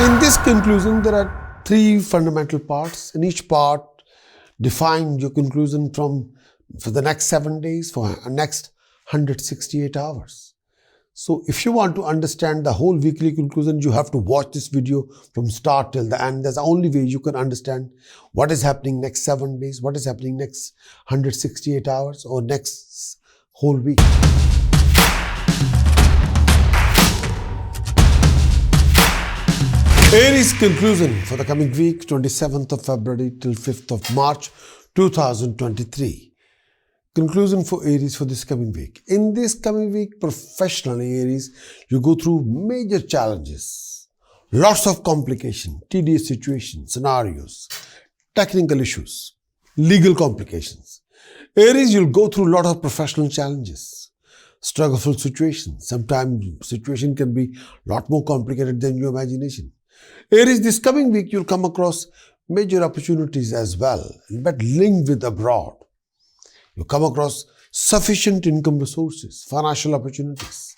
In this conclusion, there are three fundamental parts, and each part defines your conclusion for the next 7 days, for the next 168 hours. So if you want to understand the whole weekly conclusion, you have to watch this video from start till the end. That's the only way you can understand what is happening next 7 days, what is happening next 168 hours or next whole week. Aries conclusion for the coming week, 27th of February till 5th of March 2023. Conclusion for Aries for this coming week. In this coming week, professionally, Aries, you go through major challenges, lots of complication, tedious situations, scenarios, technical issues, legal complications. Aries, you'll go through a lot of professional challenges, struggleful situations. Sometimes situation can be a lot more complicated than your imagination. Aries, this coming week, you'll come across major opportunities as well, but linked with abroad. You come across sufficient income resources, financial opportunities.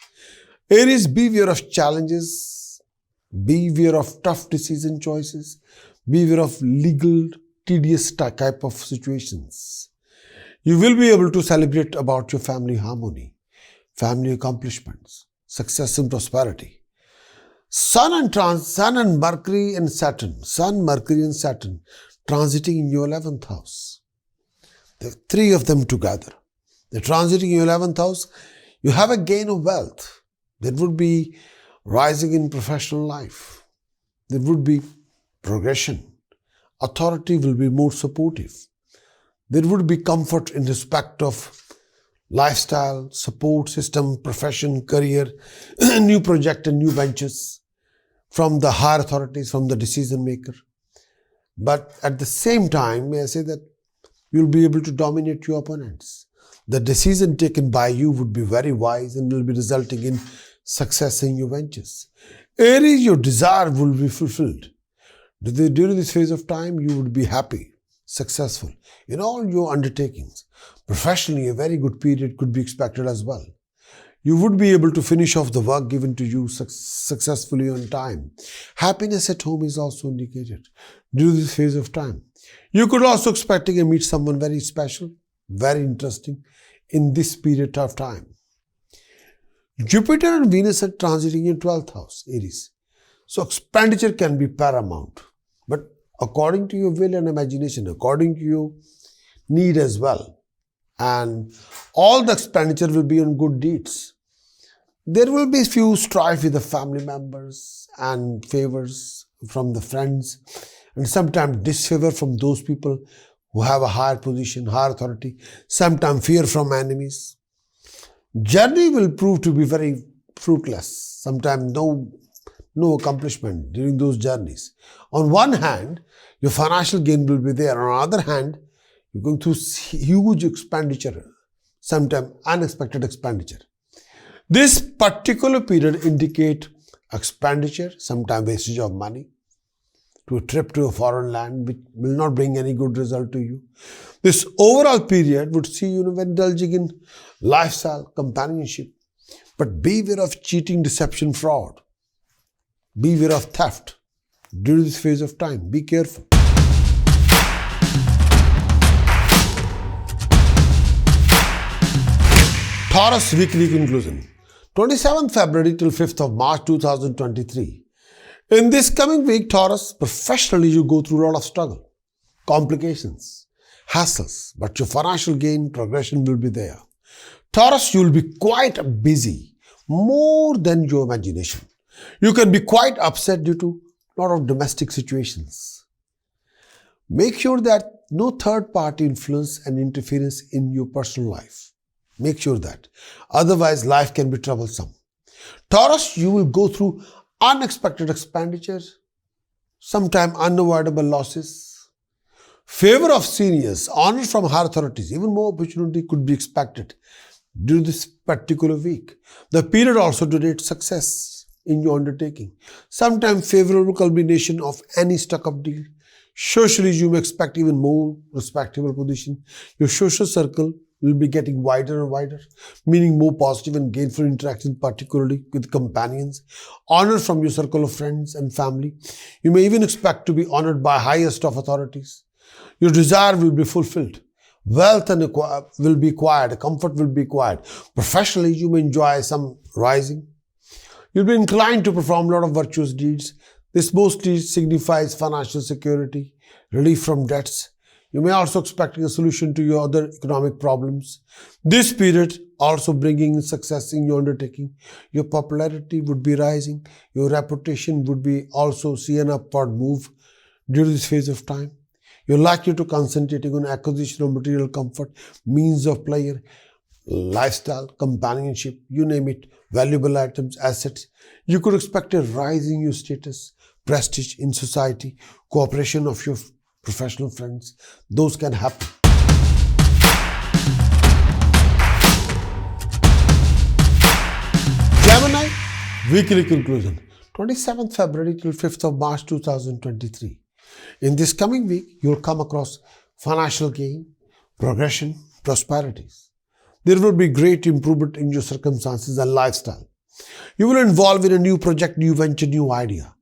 Aries, beware of challenges, beware of tough decision choices, beware of legal, tedious type of situations. You will be able to celebrate about your family harmony, family accomplishments, success and prosperity. Sun, Mercury and Saturn transiting in your 11th house. The three of them together. They're transiting in your 11th house. You have a gain of wealth. There would be rising in professional life. There would be progression. Authority will be more supportive. There would be comfort in respect of lifestyle, support system, profession, career, new project and new ventures from the higher authorities, from the decision maker. But at the same time, may I say that you'll be able to dominate your opponents. The decision taken by you would be very wise and will be resulting in success in your ventures. Aries, your desire will be fulfilled. During this phase of time, you would be happy, successful in all your undertakings. Professionally, a very good period could be expected as well. You would be able to finish off the work given to you successfully on time. Happiness at home is also indicated during this phase of time. You could also expecting to meet someone very special, very interesting in this period of time. Jupiter and Venus are transiting in 12th house, Aries. So expenditure can be paramount, but according to your will and imagination, according to your need as well. And all the expenditure will be on good deeds. There will be few strife with the family members and favors from the friends, and sometimes disfavor from those people who have a higher position, higher authority, sometimes fear from enemies. Journey will prove to be very fruitless, sometimes no accomplishment during those journeys. On one hand, your financial gain will be there. On the other hand, you're going through huge expenditure, sometimes unexpected expenditure. This particular period indicate expenditure, sometimes wastage of money, to a trip to a foreign land which will not bring any good result to you. This overall period would see you indulging in lifestyle, companionship, but beware of cheating, deception, fraud. Beware of theft during this phase of time. Be careful. Taurus weekly conclusion, 27th February till 5th of March 2023. In this coming week, Taurus, professionally you go through a lot of struggle, complications, hassles, but your financial gain, progression will be there. Taurus, you will be quite busy, more than your imagination. You can be quite upset due to a lot of domestic situations. Make sure that no third-party influence and interference in your personal life. Make sure that. Otherwise, life can be troublesome. Taurus, you will go through unexpected expenditures, sometimes unavoidable losses. Favor of seniors, honor from higher authorities, even more opportunity could be expected during this particular week. The period also denotes success in your undertaking. Sometimes favorable culmination of any stuck-up deal. Socially, you may expect even more respectable position. Your social circle will be getting wider and wider, meaning more positive and gainful interaction, particularly with companions. Honor from your circle of friends and family. You may even expect to be honored by highest of authorities. Your desire will be fulfilled. Wealth will be acquired. Comfort will be acquired. Professionally, you may enjoy some rising. You'll be inclined to perform a lot of virtuous deeds. This mostly signifies financial security, relief from debts. You may also expect a solution to your other economic problems. This period also bringing success in your undertaking. Your popularity would be rising. Your reputation would be also see an upward move during this phase of time. You're likely to concentrating on acquisition of material comfort, means of pleasure, lifestyle, companionship, you name it, valuable items, assets. You could expect a rise in your status, prestige in society, cooperation of your professional friends. Those can happen. Gemini, weekly conclusion, 27th February till 5th of March 2023. In this coming week, you'll come across financial gain, progression, prosperities. There will be great improvement in your circumstances and lifestyle. You will involve in a new project, new venture, new idea.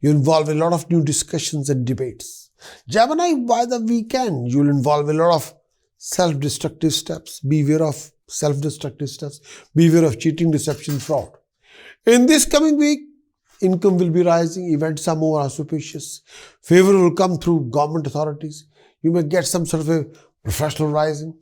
You involve a lot of new discussions and debates. Gemini, by the weekend, you will involve a lot of self-destructive steps. Beware of self-destructive steps. Beware of cheating, deception, fraud. In this coming week, income will be rising. Events are more auspicious. Favor will come through government authorities. You may get some sort of a professional rising.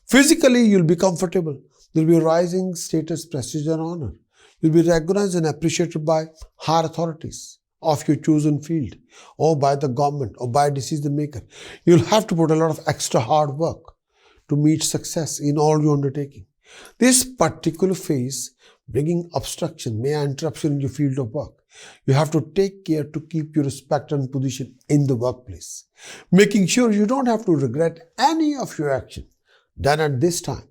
Physically, you'll be comfortable. There'll be a rising status, prestige, and honor. You'll be recognized and appreciated by higher authorities of your chosen field, or by the government, or by a decision maker. You'll have to put a lot of extra hard work to meet success in all your undertaking. This particular phase bringing obstruction, may interruption in your field of work. You have to take care to keep your respect and position in the workplace, making sure you don't have to regret any of your action done at this time.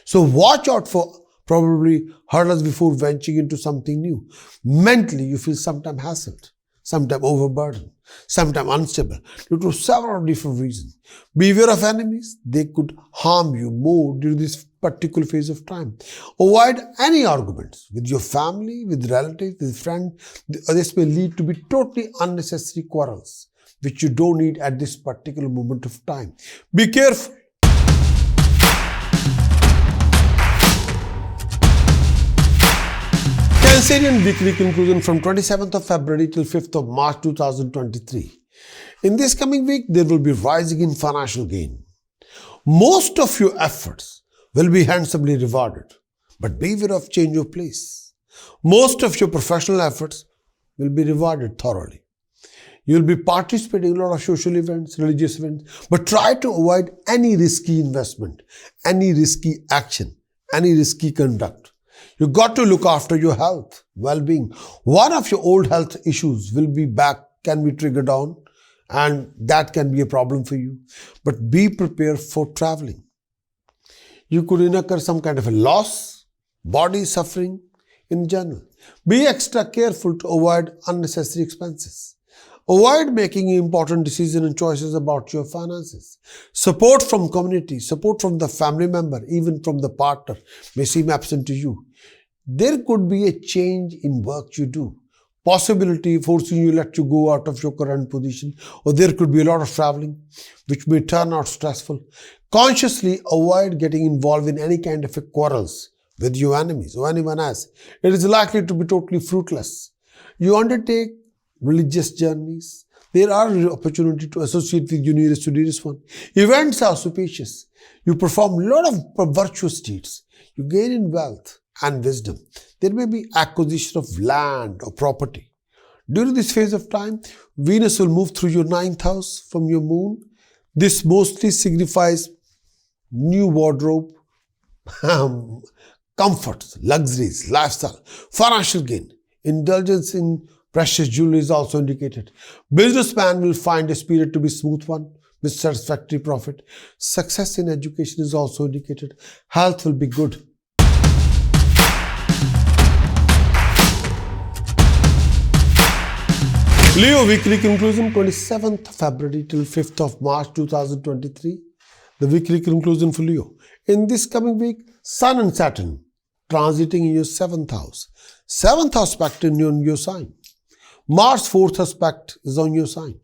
So watch out for probably hurdles before venturing into something new. Mentally, you feel sometimes hassled, sometimes overburdened, sometimes unstable due to several different reasons. Beware of enemies. They could harm you more during this particular phase of time. Avoid any arguments with your family, with relatives, with friends. This may lead to be totally unnecessary quarrels, which you don't need at this particular moment of time. Be careful. Cancerian weekly conclusion from 27th of February till 5th of March 2023. In this coming week, there will be rising in financial gain. Most of your efforts will be handsomely rewarded, but beware of change of place. Most of your professional efforts will be rewarded thoroughly. You will be participating in a lot of social events, religious events, but try to avoid any risky investment, any risky action, any risky conduct. You got to look after your health, well-being. One of your old health issues will be back, can be triggered on, and that can be a problem for you. But be prepared for traveling. You could incur some kind of a loss, body suffering in general. Be extra careful to avoid unnecessary expenses. Avoid making important decisions and choices about your finances. Support from community, support from the family member, even from the partner may seem absent to you. There could be a change in work you do. Possibility forcing you let you go out of your current position, or there could be a lot of traveling which may turn out stressful. Consciously avoid getting involved in any kind of a quarrels with your enemies or anyone else. It is likely to be totally fruitless. You undertake religious journeys. There are opportunity to associate with your nearest to dearest one. Events are auspicious. You perform a lot of virtuous deeds. You gain in wealth and wisdom. There may be acquisition of land or property. During this phase of time, Venus will move through your 9th house from your moon. This mostly signifies new wardrobe, comforts, luxuries, lifestyle, financial gain. Indulgence in precious jewelry is also indicated. Businessman will find this period to be smooth one with satisfactory profit. Success in education is also indicated. Health will be good. Leo weekly conclusion 27th February till 5th of March 2023. The weekly conclusion for Leo. In this coming week, Sun and Saturn transiting in your 7th house. 7th aspect in your sign. Mars 4th aspect is on your sign.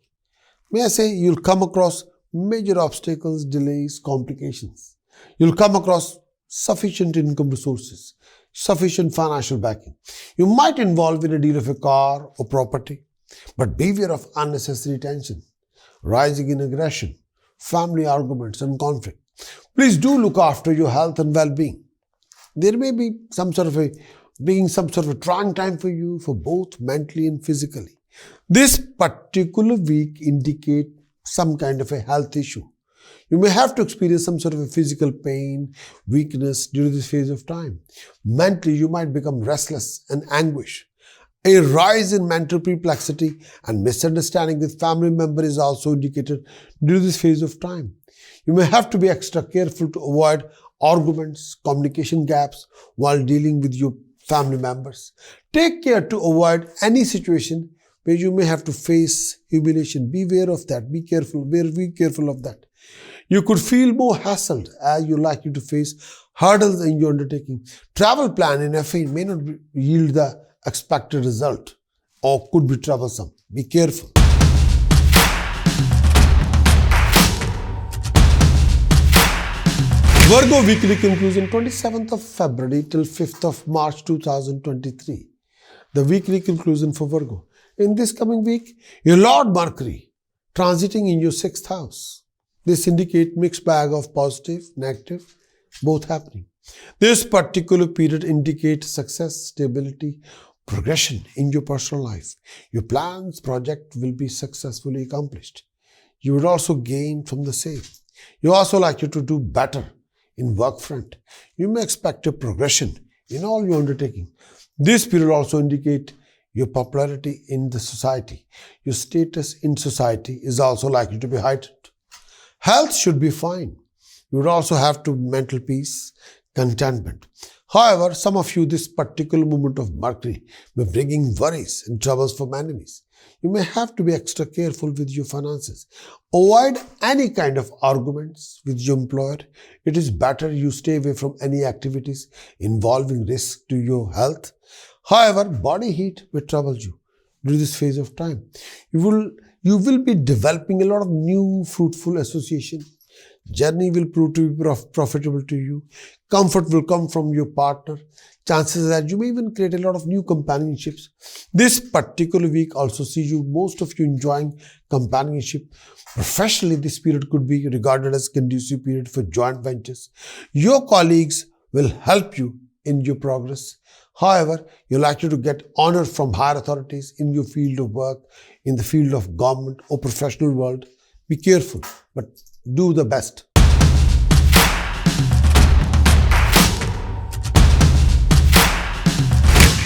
May I say you'll come across major obstacles, delays, complications. You'll come across sufficient income resources, sufficient financial backing. You might involve in a deal of a car or property, but beware of unnecessary tension, rising in aggression, family arguments and conflict. Please do look after your health and well-being. There may be some sort of a trying time for you, for both mentally and physically. This particular week indicates some kind of a health issue. You may have to experience some sort of a physical pain, weakness during this phase of time. Mentally, you might become restless and anguish. A rise in mental perplexity and misunderstanding with family members is also indicated during this phase of time. You may have to be extra careful to avoid arguments, communication gaps while dealing with your family members. Take care to avoid any situation where you may have to face humiliation. Beware of that. Be careful. Be careful of that. You could feel more hassled as you're likely to face hurdles in your undertaking. Travel plan in FA may not yield the expected result or could be troublesome. Be careful. Virgo weekly conclusion 27th of February till 5th of March 2023. The weekly conclusion for Virgo. In this coming week, your Lord Mercury transiting in your 6th house. This indicates mixed bag of positive, negative, both happening. This particular period indicates success, stability, progression in your personal life. Your plans, project will be successfully accomplished. You would also gain from the same. You also likely to do better in work front. You may expect a progression in all your undertaking. This period also indicates your popularity in the society. Your status in society is also likely to be heightened. Health should be fine. You would also have to mental peace, contentment. However, some of you, this particular moment of Mercury may bringing worries and troubles from enemies. You may have to be extra careful with your finances. Avoid any kind of arguments with your employer. It is better you stay away from any activities involving risk to your health. However, body heat will trouble you during this phase of time. You will be developing a lot of new fruitful association. Journey will prove to be profitable to you. Comfort will come from your partner. Chances are that you may even create a lot of new companionships. This particular week also sees most of you enjoying companionship. Professionally, this period could be regarded as conducive period for joint ventures. Your colleagues will help you in your progress. However, you're likely to get honor from higher authorities in your field of work, in the field of government or professional world. Be careful, but do the best.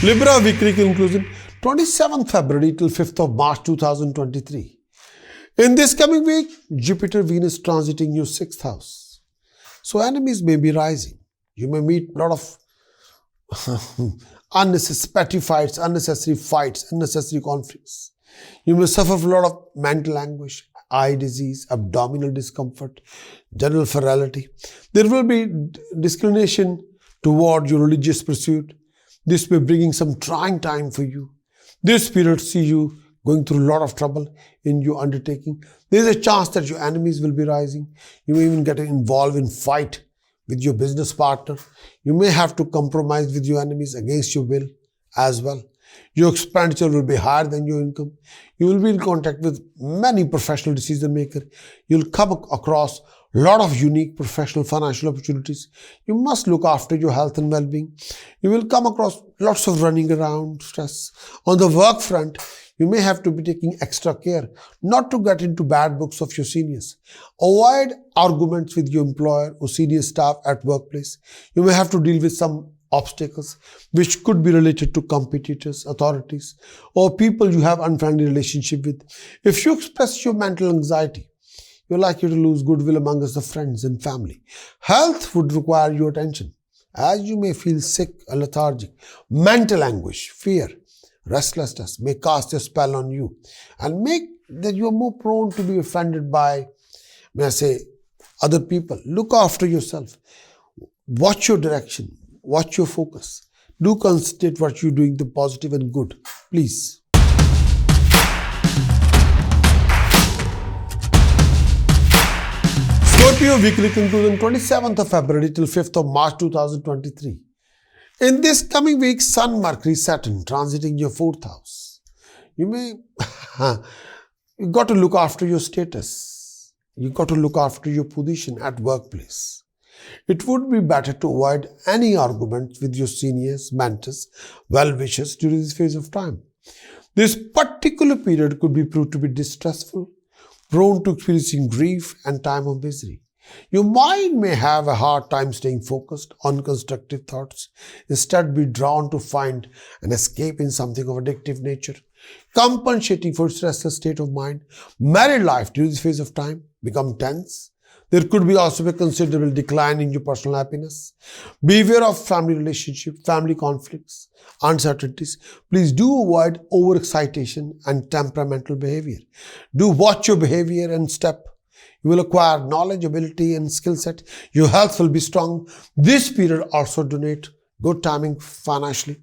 Libra weekly conclusion 27th February till 5th of March 2023. In this coming week, Jupiter, Venus transiting your 6th house. So enemies may be rising. You may meet a lot of unnecessary fights, unnecessary conflicts. You may suffer from a lot of mental anguish, eye disease, abdominal discomfort, general fertility. There will be discrimination toward your religious pursuit. This may bring some trying time for you. This period see you going through a lot of trouble in your undertaking. There is a chance that your enemies will be rising. You may even get involved in fight with your business partner. You may have to compromise with your enemies against your will as well. Your expenditure will be higher than your income. You will be in contact with many professional decision makers. You'll come across a lot of unique professional financial opportunities. You must look after your health and well-being. You will come across lots of running around stress. On the work front, you may have to be taking extra care not to get into bad books of your seniors. Avoid arguments with your employer or senior staff at workplace. You may have to deal with some obstacles which could be related to competitors, authorities, or people you have unfriendly relationship with. If you express your mental anxiety, you're likely to lose goodwill amongst the friends and family. Health would require your attention, as you may feel sick or lethargic. Mental anguish, fear, restlessness may cast a spell on you and make that you are more prone to be offended by, may I say, other people. Look after yourself. Watch your direction. Watch your focus. Do concentrate what you're doing, the positive and good. Please. Scorpio weekly conclusion 27th of February till 5th of March 2023. In this coming week, Sun, Mercury, Saturn transiting your 4th house. You got to look after your status. You got to look after your position at workplace. It would be better to avoid any arguments with your seniors, mentors, well-wishers during this phase of time. This particular period could be proved to be distressful, prone to experiencing grief and time of misery. Your mind may have a hard time staying focused on constructive thoughts. Instead, be drawn to find an escape in something of addictive nature, compensating for stressless state of mind. Married life during this phase of time become tense. There could be also a considerable decline in your personal happiness. Beware of family relationship, family conflicts, uncertainties. Please do avoid overexcitation and temperamental behavior. Do watch your behavior and step. You will acquire knowledge, ability, and skill set. Your health will be strong. This period also donate good timing financially,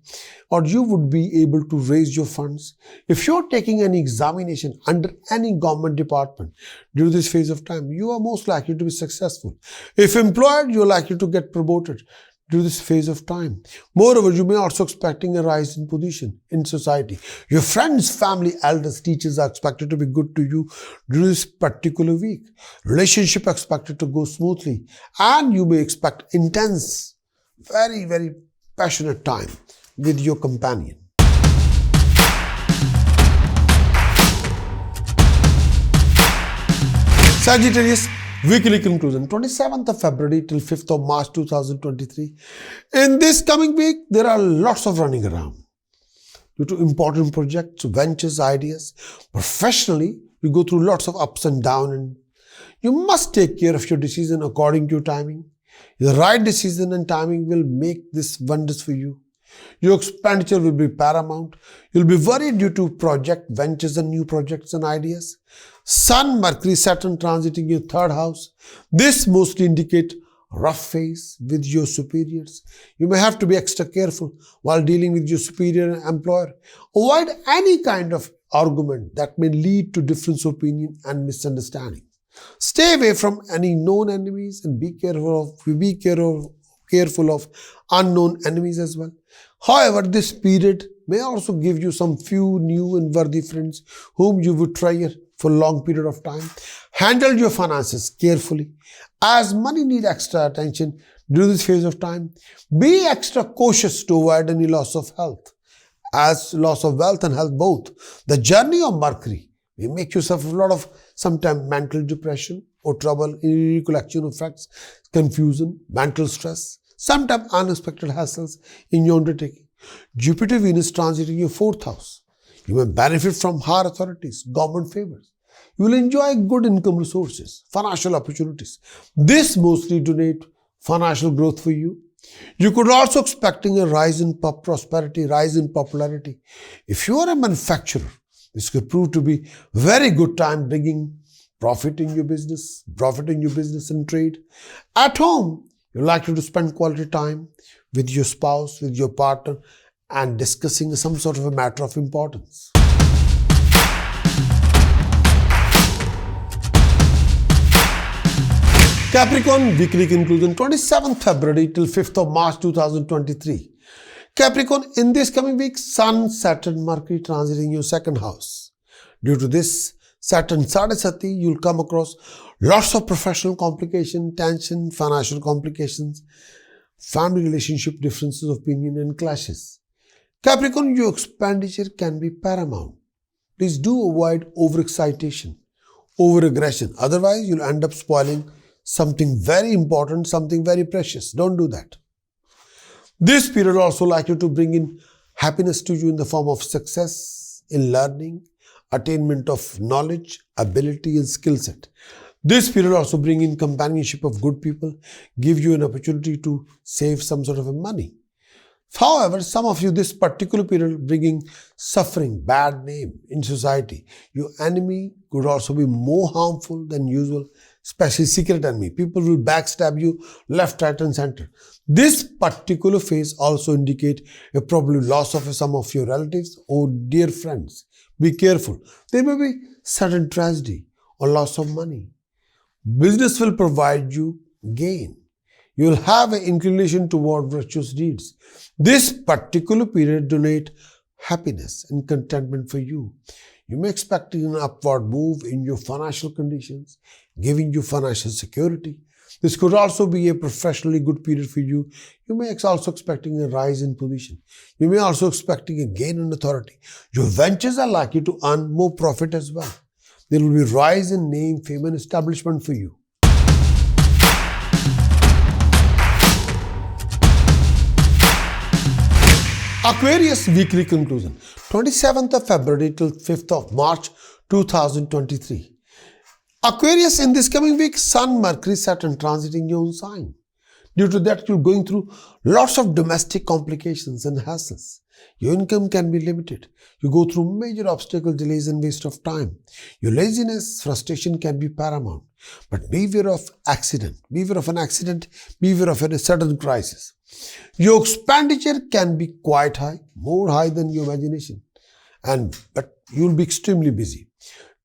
or you would be able to raise your funds. If you're taking any examination under any government department during this phase of time, you are most likely to be successful. If employed, you're likely to get promoted during this phase of time. Moreover, you may also expecting a rise in position in society. Your friends, family, elders, teachers are expected to be good to you during this particular week. Relationship expected to go smoothly, and you may expect intense, very, very passionate time with your companion. Sagittarius weekly conclusion 27th of February till 5th of March 2023. In this coming week, there are lots of running around due to important projects, ventures, ideas. Professionally, you go through lots of ups and downs, and you must take care of your decision according to your timing. The right decision and timing will make this wonders for you. Your expenditure will be paramount. You'll be worried due to project, ventures and new projects and ideas. Sun, Mercury, Saturn transiting your 3rd house. This mostly indicate rough phase with your superiors. You may have to be extra careful while dealing with your superior and employer. Avoid any kind of argument that may lead to difference of opinion and misunderstanding. Stay away from any known enemies and be careful of unknown enemies as well. However, this period may also give you some few new and worthy friends whom you would treasure for a long period of time. Handle your finances carefully, as money needs extra attention during this phase of time. Be extra cautious to avoid any loss of health, as loss of wealth and health both. The journey of Mercury may make you suffer a lot of sometimes mental depression or trouble in recollection of facts, confusion, mental stress, sometimes unexpected hassles in your undertaking. Jupiter, Venus transiting your 4th house. You may benefit from higher authorities, government favors. You will enjoy good income resources, financial opportunities. This mostly donate financial growth for you. You could also expecting a rise in prosperity, rise in popularity. If you are a manufacturer, this could prove to be very good time bringing profit in your business and trade. At home, you're likely to spend quality time with your spouse, with your partner, and discussing some sort of a matter of importance. Capricorn weekly conclusion 27th February till 5th of March 2023. Capricorn, in this coming week, Sun, Saturn, Mercury transiting your 2nd house. Due to this, Saturn Sadasati, you'll come across lots of professional complication, tension, financial complications, family relationship differences of opinion and clashes. Capricorn, your expenditure can be paramount. Please do avoid overexcitation, overaggression. Otherwise, you'll end up spoiling something very important, something very precious. Don't do that. This period also likely to bring in happiness to you in the form of success in learning, attainment of knowledge, ability and skill set. This period also bring in companionship of good people, give you an opportunity to save some sort of money. However, some of you this particular period bringing suffering, bad name in society. Your enemy could also be more harmful than usual, especially secret enemy. People will backstab you left, right and center. This particular phase also indicates a probable loss of some of your relatives or dear friends. Be careful. There may be sudden tragedy or loss of money. Business will provide you gain. You will have an inclination toward virtuous deeds. This particular period donates happiness and contentment for you. You may expect an upward move in your financial conditions, giving you financial security. This could also be a professionally good period for you. You may also expecting a rise in position. You may also expecting a gain in authority. Your ventures are likely to earn more profit as well. There will be rise in name, fame and establishment for you. Aquarius weekly conclusion, 27th of February till 5th of March 2023. Aquarius, in this coming week, Sun, Mercury, Saturn transiting your own sign. Due to that, you're going through lots of domestic complications and hassles. Your income can be limited. You go through major obstacle delays and waste of time. Your laziness, frustration can be paramount. But beware of accident. Beware of an accident. Beware of a sudden crisis. Your expenditure can be quite high, more high than your imagination. But you'll be extremely busy.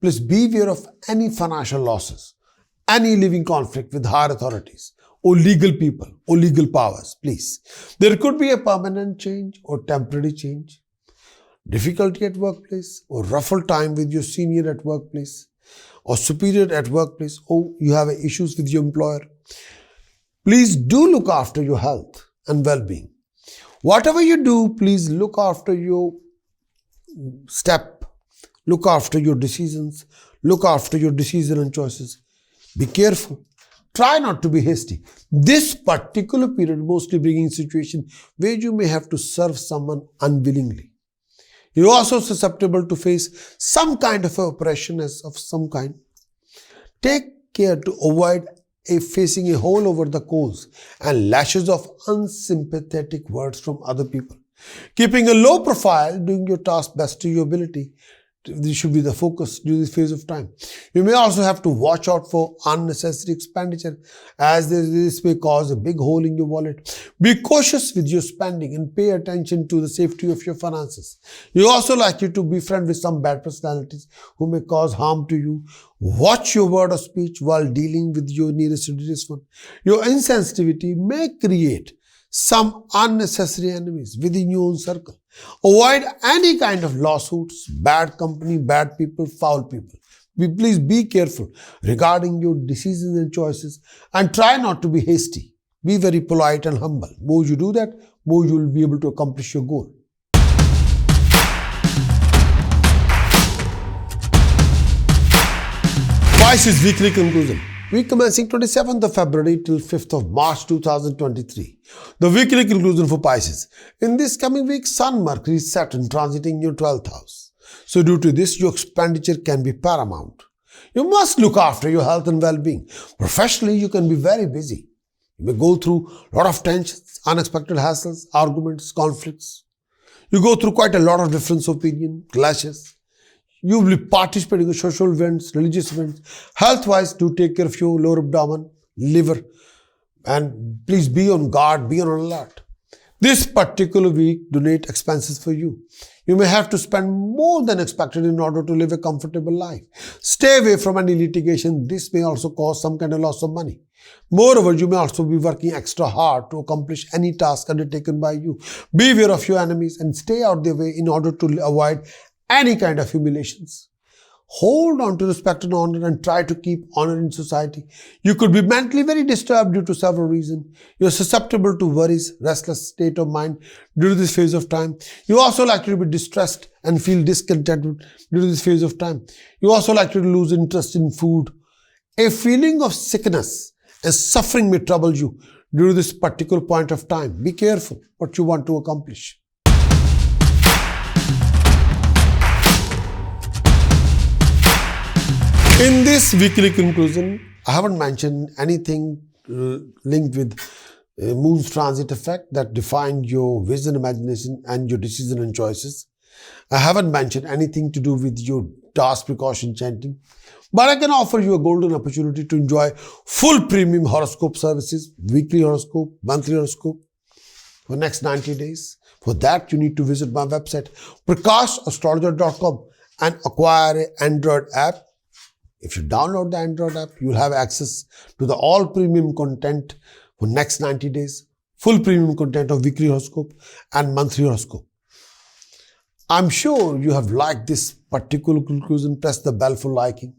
Please beware of any financial losses, any living conflict with higher authorities or legal people or legal powers, please. There could be a permanent change or temporary change, difficulty at workplace or ruffled time with your senior at workplace or superior at workplace, or you have issues with your employer. Please do look after your health and well-being. Whatever you do, please look after your step. Look after your decisions. Look after your decisions and choices. Be careful. Try not to be hasty. This particular period mostly bringing a situation where you may have to serve someone unwillingly. You're also susceptible to face some kind of oppression of some kind. Take care to avoid facing a hole over the coals and lashes of unsympathetic words from other people. Keeping a low profile, doing your task best to your ability. This should be the focus during this phase of time. You may also have to watch out for unnecessary expenditure, as this may cause a big hole in your wallet. Be cautious with your spending and pay attention to the safety of your finances. You also likely to be friends with some bad personalities who may cause harm to you. Watch your word of speech while dealing with your nearest or dearest one. Your insensitivity may create some unnecessary enemies within your own circle. Avoid any kind of lawsuits, bad company, bad people, foul people. Please be careful regarding your decisions and choices and try not to be hasty. Be very polite and humble. More you do that, more you will be able to accomplish your goal. Pisces weekly conclusion. Week commencing 27th of February till 5th of March 2023. The weekly conclusion for Pisces. In this coming week, Sun, Mercury, Saturn transiting your 12th house. So due to this, your expenditure can be paramount. You must look after your health and well-being. Professionally, you can be very busy. You may go through a lot of tensions, unexpected hassles, arguments, conflicts. You go through quite a lot of different opinions, clashes. You will be participating in social events, religious events. Health-wise, do take care of your lower abdomen, liver, and please be on guard, be on alert. This particular week, donate expenses for you. You may have to spend more than expected in order to live a comfortable life. Stay away from any litigation. This may also cause some kind of loss of money. Moreover, you may also be working extra hard to accomplish any task undertaken by you. Beware of your enemies and stay out their way in order to avoid any kind of humiliations. Hold on to respect and honor and try to keep honor in society. You could be mentally very disturbed due to several reasons. You're susceptible to worries, restless state of mind due to this phase of time. You also likely to be distressed and feel discontented due to this phase of time. You also likely to lose interest in food. A feeling of sickness and suffering may trouble you due to this particular point of time. Be careful what you want to accomplish. In this weekly conclusion, I haven't mentioned anything linked with Moon's transit effect that defined your vision, imagination and your decision and choices. I haven't mentioned anything to do with your task precaution chanting. But I can offer you a golden opportunity to enjoy full premium horoscope services, weekly horoscope, monthly horoscope for next 90 days. For that, you need to visit my website, prakashastrologer.com, and acquire an Android app. If you download the Android app, you'll have access to the all premium content for next 90 days, full premium content of weekly horoscope and monthly horoscope. I'm sure you have liked this particular conclusion. Press the bell for liking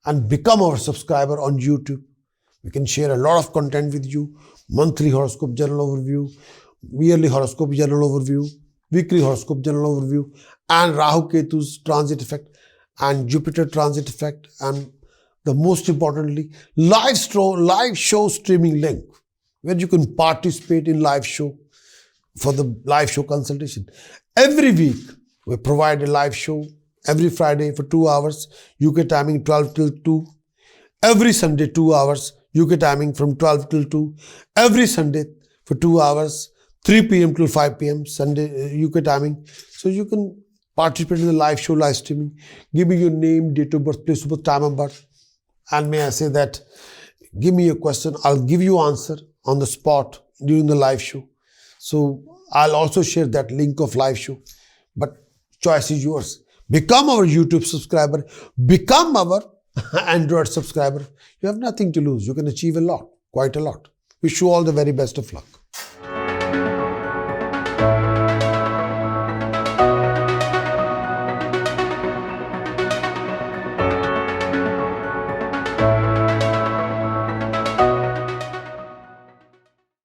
and become our subscriber on YouTube. We can share a lot of content with you. Monthly horoscope general overview, yearly horoscope general overview, weekly horoscope general overview, and Rahu Ketu's transit effect and Jupiter transit effect, and the most importantly, live show streaming link where you can participate in live show for the live show consultation. Every week we provide a live show every Friday for 2 hours, UK timing 12 till 2. Every Sunday 2 hours, UK timing from 12 till 2. Every Sunday for 2 hours, 3 p.m. till 5 p.m. Sunday UK timing. So you can participate in the live show, live streaming. Give me your name, date of birth, place of birth, time of birth. And may I say that, give me a question. I'll give you answer on the spot during the live show. So I'll also share that link of live show. But choice is yours. Become our YouTube subscriber. Become our Android subscriber. You have nothing to lose. You can achieve a lot, quite a lot. Wish you all the very best of luck.